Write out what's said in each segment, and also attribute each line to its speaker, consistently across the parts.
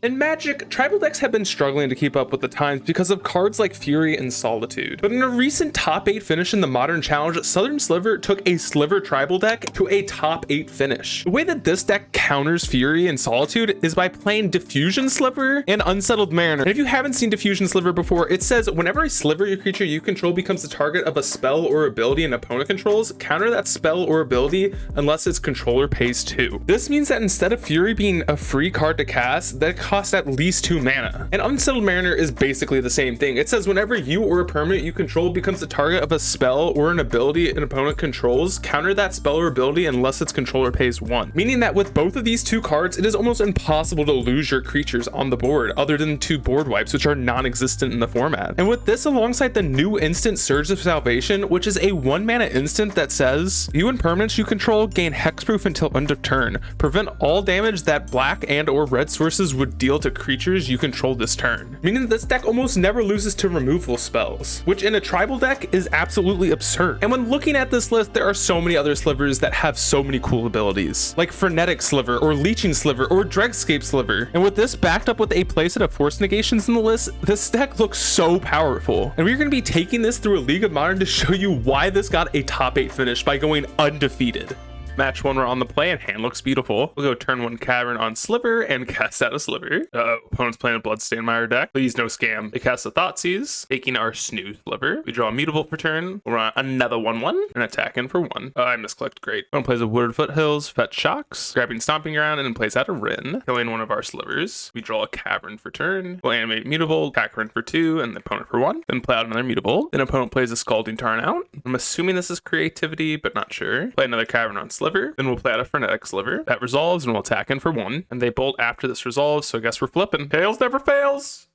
Speaker 1: In Magic, tribal decks have been struggling to keep up with the times because of cards like Fury and Solitude. But in a recent top 8 finish in the Modern Challenge, Southern Sliver took a Sliver tribal deck to a top 8 finish. The way that this deck counters Fury and Solitude is by playing Diffusion Sliver and Unsettled Mariner. And if you haven't seen Diffusion Sliver before, it says whenever a Sliver your creature you control becomes the target of a spell or ability an opponent controls, counter that spell or ability unless its controller pays 2. This means that instead of Fury being a free card to cast, that costs at least 2 mana. And Unsettled Mariner is basically the same thing. It says whenever you or a permanent you control becomes the target of a spell or an ability an opponent controls, counter that spell or ability unless its controller pays 1. Meaning that with both of these two cards, it is almost impossible to lose your creatures on the board, other than 2 board wipes, which are non-existent in the format. And with this alongside the new instant Surge of Salvation, which is a 1 mana instant that says you and permanents you control gain hexproof until end of turn, prevent all damage that black and or red sources would deal to creatures you control this turn. Meaning that this deck almost never loses to removal spells, which in a tribal deck is absolutely absurd. And when looking at this list, there are so many other slivers that have so many cool abilities, like Frenetic Sliver or Leeching Sliver or Dregscape Sliver. And with this backed up with a playset of force negations in the list, this deck looks so powerful. And we're going to be taking this through a League of Modern to show you why this got a top 8 finish by going undefeated. Match 1, we're on the play and hand looks beautiful. We'll go turn 1 Cavern on Sliver and cast out a Sliver. Opponent's playing a Bloodstained Mire deck. Please no scam. They cast a Thoughtseize, taking our Snooze Sliver. We draw a Mutable for turn. We'll run another 1/1 and attack in for 1. I misclicked. Great. Opponent plays a Wooded Foothills, fetch Shocks, grabbing Stomping Ground, and then plays out a Rin, killing one of our Slivers. We draw a Cavern for turn. We'll animate Mutable, attack Rin for 2, and the opponent for 1. Then play out another Mutable. Then opponent plays a Scalding Tarn out. I'm assuming this is creativity, but not sure. Play another Cavern on Sliver. Then we'll play out a Frenetic Sliver. That resolves and we'll attack in for 1. And they bolt after this resolves, so I guess we're flipping. Tails never fails!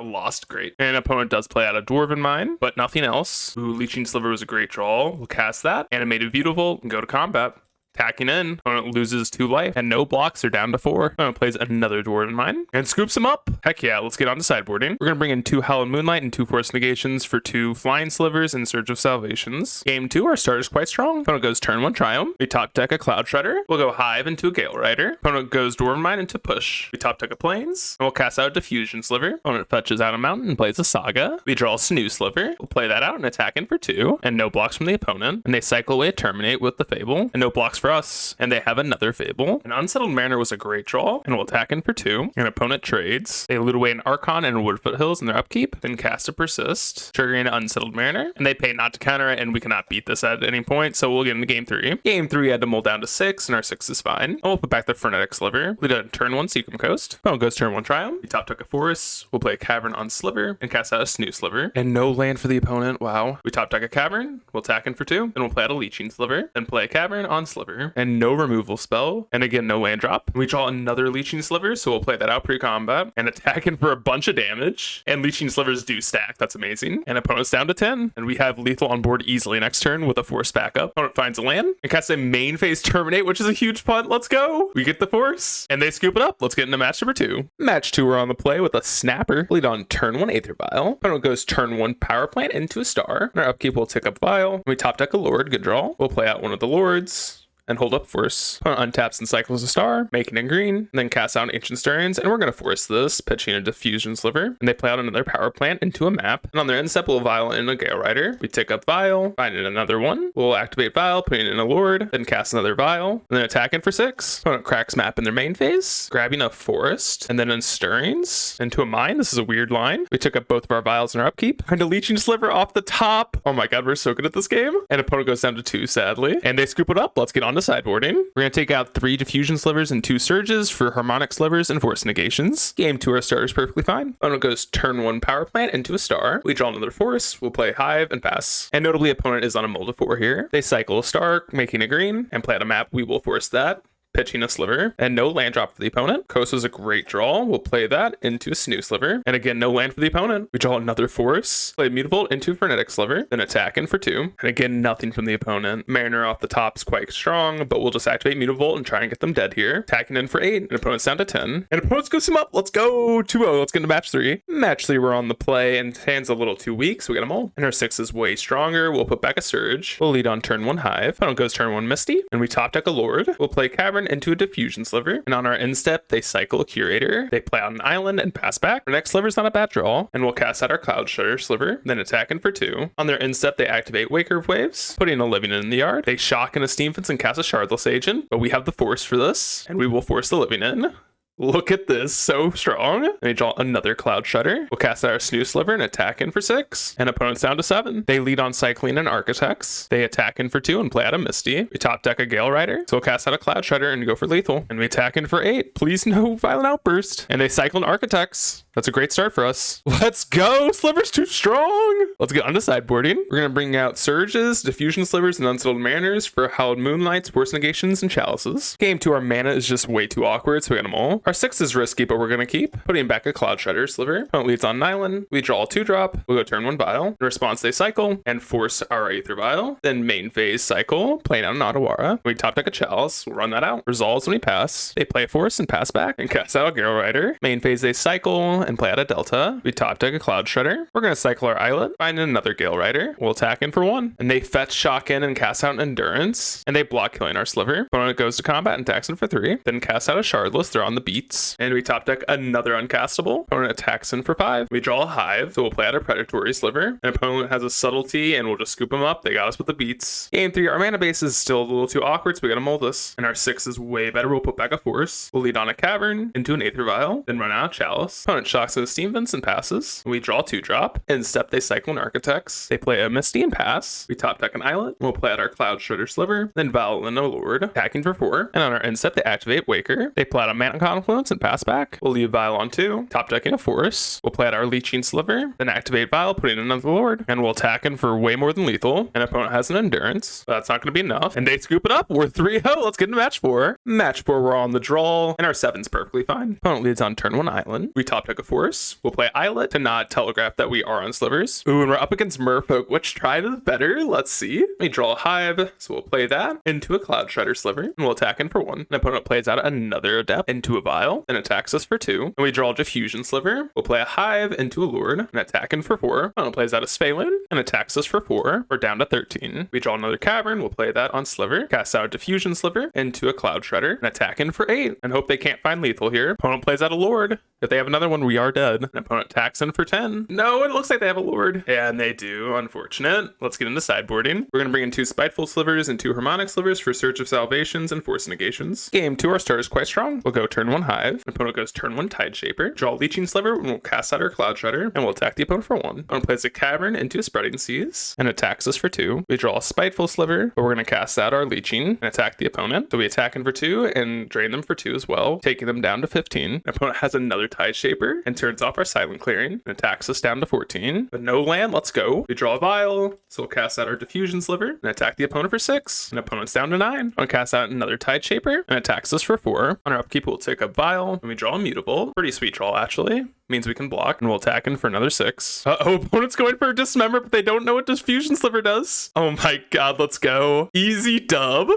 Speaker 1: Lost, great. And opponent does play out a Dwarven Mine, but nothing else. Ooh, Leeching Sliver was a great draw. We'll cast that. Animated Beautiful and go to combat. Attacking in, opponent loses 2 life and no blocks, are down to 4. Opponent plays another Dwarven Mine and scoops him up. Heck yeah, let's get on to sideboarding. We're gonna bring in 2 Hallowed Moonlight and 2 Force Negations for 2 Flying Slivers and Surge of Salvations. Game 2, our start is quite strong. Opponent goes turn 1 Triumph. We top deck a Cloud Shredder. We'll go Hive into a Gale Rider. Opponent goes Dwarven Mine into Push. We top deck a Plains. And we'll cast out a Diffusion Sliver. Opponent fetches out a Mountain and plays a Saga. We draw a Snooze Sliver. We'll play that out and attack in for 2. And no blocks from the opponent. And they cycle away a Terminate with the Fable. And no blocks for us. And they have another Fable. An Unsettled Mariner was a great draw, and we'll attack in for 2. An opponent trades. They loot away an Archon and a Wood Foothills in their upkeep, then cast a Persist, triggering an Unsettled Mariner, and they pay not to counter it, and we cannot beat this at any point, so we'll get into game 3. Game 3 had to mull down to 6, and our 6 is fine. And we'll put back the Frenetic Sliver. We did turn 1 Seacom Coast. Opponent goes turn 1 Triumph. We top took a Forest. We'll play a Cavern on Sliver, and cast out a Snooze Sliver. And no land for the opponent, wow. We top deck a Cavern. We'll attack in for 2, and we'll play out a Leeching Sliver, then play a Cavern on Sliver, and no removal spell. And again, no land drop. We draw another Leeching Sliver, so we'll play that out pre-combat and attack in for a bunch of damage. And Leeching Slivers do stack. That's amazing. And opponent's down to 10. And we have lethal on board easily next turn with a Force backup. Opponent finds a land and casts a main phase Terminate, which is a huge punt. Let's go. We get the Force and they scoop it up. Let's get into match number 2. Match 2, we're on the play with a Snapper. Lead on turn 1 Aether Vial. Opponent goes turn 1 Power Plant into a Star. And our upkeep will tick up Vial. We top deck a Lord. Good draw. We'll play out one of the Lords and hold up Force. Opponent untaps and cycles a Star, making it green, and then casts out Ancient Stirrings, and we're going to force this, pitching a Diffusion Sliver, and they play out another Power Plant into a map, and on their end step we'll Vial in a Gale Rider. We tick up Vial, find it another one, we'll activate Vial, putting in a Lord, then cast another Vial, and then attack in for 6. Opponent cracks map in their main phase, grabbing a Forest, and then in Stirrings into a Mine. This is a weird line. We took up both of our Vials in our upkeep, and a Leeching Sliver off the top. Oh my god, we're so good at this game. And opponent goes down to 2, sadly, and they scoop it up. Let's get on to sideboarding. We're going to take out 3 Diffusion Slivers and 2 Surges for Harmonic Slivers and Force Negations. Game 2, our start is perfectly fine. Opponent goes turn 1 Power Plant into a Star. We draw another Force. We'll play Hive and pass. And notably, opponent is on a mull to 4 here. They cycle a Star, making a green, and play out a map. We will force that. pitching a Sliver, and no land drop for the opponent. Coast was a great draw. We'll play that into a Snooze Sliver, and again, no land for the opponent. We draw another Force, play Mutavolt into a Frenetic Sliver, then attack in for 2, and again, nothing from the opponent. Mariner off the top is quite strong, but we'll just activate Mutavolt and try and get them dead here. Attacking in for 8, and opponent's down to 10, and opponent's goes him up. Let's go 2-0. Let's get into match 3. Match 3, we're on the play, and hand's a little too weak, so we get them all. And our 6 is way stronger. We'll put back a Surge. We'll lead on turn 1 Hive. Opponent goes turn 1 Misty, and we top deck a Lord. We'll play Cavern Cavern into a Diffusion Sliver, and on our end step, they cycle a Curator. They play on an island and pass back. Our next sliver's not a bad draw, and we'll cast out our Cloud Shutter Sliver, then attack in for 2. On their end step, they activate Wake Curve Waves, putting a Living in the yard. They shock in a Steam Fence and cast a Shardless Agent, but we have the force for this, and we will force the Living in. Look at this, so strong. Let me draw another Cloud Shutter. We'll cast out our Snooze Sliver and attack in for 6. And opponent's down to 7. They lead on Cycling and Architects. They attack in for 2 and play out a Misty. We top deck a Gale Rider, so we'll cast out a Cloud Shutter and go for lethal. And we attack in for 8. Please no Violent Outburst. And they cycle in Architects. That's a great start for us. Let's go! Sliver's too strong! Let's get on to sideboarding. We're going to bring out Surges, Diffusion Slivers, and Unsettled Mariners for Hallowed Moonlights, Force Negations, and Chalices. Game 2, our mana is just way too awkward, so we got them all. Our 6 is risky, but we're going to keep. Putting back a Cloud Shutter Sliver. Opponent leads on Nylon. We draw a 2-drop. We'll go turn 1 Vial. In response, they cycle and force our Aether Vial. Then main phase cycle, playing out an Ottawara. We top deck a Chalice. We'll run that out. Resolves when we pass. They play Force and pass back and cast out a Gale Rider. Main phase, they cycle and play out a Delta. We top deck a Cloud Shutter. We're going to cycle our Islet, find another Gale Rider. We'll attack in for 1. And they fetch Shock in and cast out an Endurance. And they block killing our Sliver. Opponent goes to combat and attacks in for 3. Then cast out a Shardless. They're on the beats. And we top deck another uncastable. Opponent attacks in for 5. We draw a Hive. So we'll play out a Predatory Sliver. And opponent has a Subtlety and we'll just scoop them up. They got us with the beats. Game 3, our mana base is still a little too awkward, so we gotta mold this. And our 6 is way better. We'll put back a Force. We'll lead on a Cavern into an Aether Vial. Then run out of Chalice. Opponent shocks in a Steam Vents and passes. We draw 2-drop. In step, they cycle an Architects. They play a Misty and pass. We top deck an Islet. We'll play out our Cloud Shutter Sliver. Then Violin O Lord, attacking for 4. And on our end step, they activate Waker. They play out a Mana Confluence and pass back. We'll leave Vial on 2. Top decking a Force. We'll play out our Leeching Sliver. Then activate Vial, putting in another Lord. And we'll attack in for way more than lethal. And opponent has an Endurance. But that's not going to be enough. And they scoop it up. We're 3-0. Let's get into match 4. Match 4, we're on the draw. And our 7's perfectly fine. Opponent leads on turn 1 Island. We top deck a Force. We'll play Islet to not telegraph that we are on Slivers. Ooh, and we're up against Merfolk. Which tribe is better? Let's see. We draw a Hive. So we'll play that into a Cloud Shredder Sliver. And we'll attack in for 1. And opponent plays out another Adept into a Vial. And attacks us for 2. And we draw a Diffusion Sliver. We'll play a Hive into a Lord. And attack in for 4. Opponent plays out a Sphaelin. And attacks us for 4. We're down to 13. We draw another Cavern. We'll play that on Sliver. Cast out a Diffusion Sliver into a Cloud Shredder. And attack in for 8. And hope they can't find lethal here. Opponent plays out a Lord. If they have another one, we are dead. And opponent attacks in for 10. No, it looks like they have a Lord. Yeah, and they do. Unfortunate. Let's get into sideboarding. We're going to bring in 2 Spiteful Slivers and 2 Harmonic Slivers for Search of Salvations and Force Negations. Game 2, our start is quite strong. We'll go turn 1 Hive. Opponent goes turn 1 Tide Shaper. Draw a Leeching Sliver, and we'll cast out our Cloud Shredder, and we'll attack the opponent for 1. Opponent plays a Cavern into a Spreading Seas, and attacks us for 2. We draw a Spiteful Sliver, but we're going to cast out our Leeching and attack the opponent. So we attack in for 2 and drain them for 2 as well, taking them down to 15. Opponent has another Tide Shaper and turns off our Silent Clearing and attacks us down to 14. But no land, let's go. We draw a Vial, so we'll cast out our Diffusion Sliver and attack the opponent for 6. And opponent's down to 9. I'll cast out another Tide Shaper and attacks us for 4. On our upkeep, we'll take a Vial and we draw a Mutable. Pretty sweet draw, actually. Means we can block, and we'll attack in for another 6. Uh-oh, opponent's going for a Dismember, but they don't know what Diffusion Sliver does. Oh my god, let's go. Easy dub.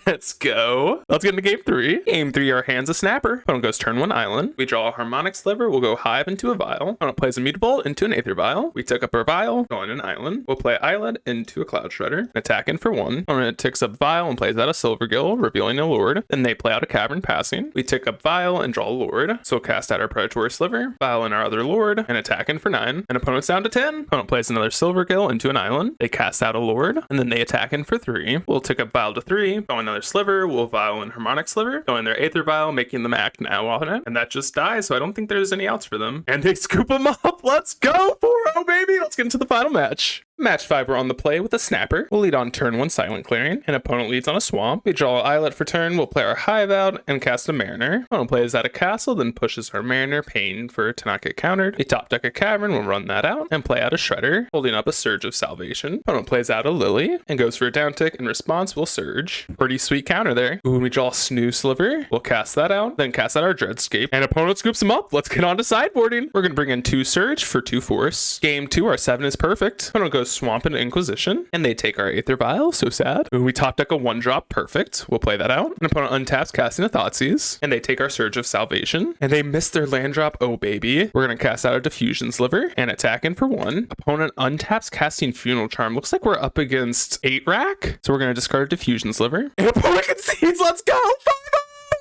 Speaker 1: Let's go. Let's get into game 3. Game 3, our hand's a Snapper. Opponent goes turn 1 Island. We draw a Harmonic Sliver. We'll go Hive into a Vial. Opponent plays a Mutable into an Aether Vial. We take up our Vial, go on an Island. We'll play Islet into a Cloud Shredder, attack in for 1. Opponent takes up Vial and plays out a Silvergill, revealing a Lord. Then they play out a Cavern passing. We take up Vial and draw a Lord. So we'll cast out our Predatory Sliver, Vial in our other Lord, and attack in for 9. And opponent's down to 10. Opponent plays another Silvergill into an Island. They cast out a Lord, and then they attack in for 3. We'll take up Vial to 3, go another Sliver, we'll Vial and Harmonic Sliver, go in their Aether Vial, making them act now on it. And that just dies, so I don't think there's any outs for them. And they scoop them up. Let's go, 4-0, baby. Let's get into the final match. Match 5, we're on the play with a Snapper. We'll lead on turn 1 Silent Clearing, and opponent leads on a Swamp. We draw an Islet for turn, we'll play our Hive out and cast a Mariner. Opponent plays out a Castle, then pushes our Mariner, paying for it to not get countered. We top deck a Cavern, we'll run that out, and play out a Shredder, holding up a Surge of Salvation. Opponent plays out a Lily, and goes for a down tick. In response, we'll Surge. Pretty sweet counter there. Ooh, and we draw a Snooze Sliver. We'll cast that out, then cast out our Dreadscape, and opponent scoops him up. Let's get on to sideboarding. We're going to bring in 2 Surge for 2 Force. Game 2, our 7 is perfect. Opponent goes Swamp and Inquisition, and they take our Aether Vial, so sad. Ooh, we top deck a 1-drop, perfect. We'll play that out. An opponent untaps, casting a Thoughtseize, and they take our Surge of Salvation, and they miss their land drop, oh baby. We're gonna cast out a Diffusion Sliver, and attack in for 1. Opponent untaps, casting Funeral Charm. Looks like we're up against 8 rack, so we're gonna discard a Diffusion Sliver. And opponent concedes, let's go! 5-0!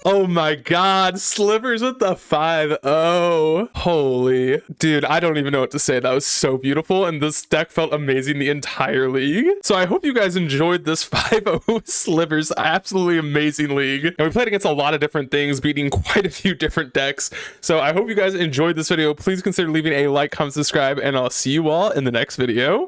Speaker 1: Oh my god, Slivers with the 5-0. Holy. Dude, I don't even know what to say. That was so beautiful, and this deck felt amazing the entire league. So I hope you guys enjoyed this 5-0 Slivers absolutely amazing league. And we played against a lot of different things, beating quite a few different decks. So I hope you guys enjoyed this video. Please consider leaving a like, comment, subscribe, and I'll see you all in the next video.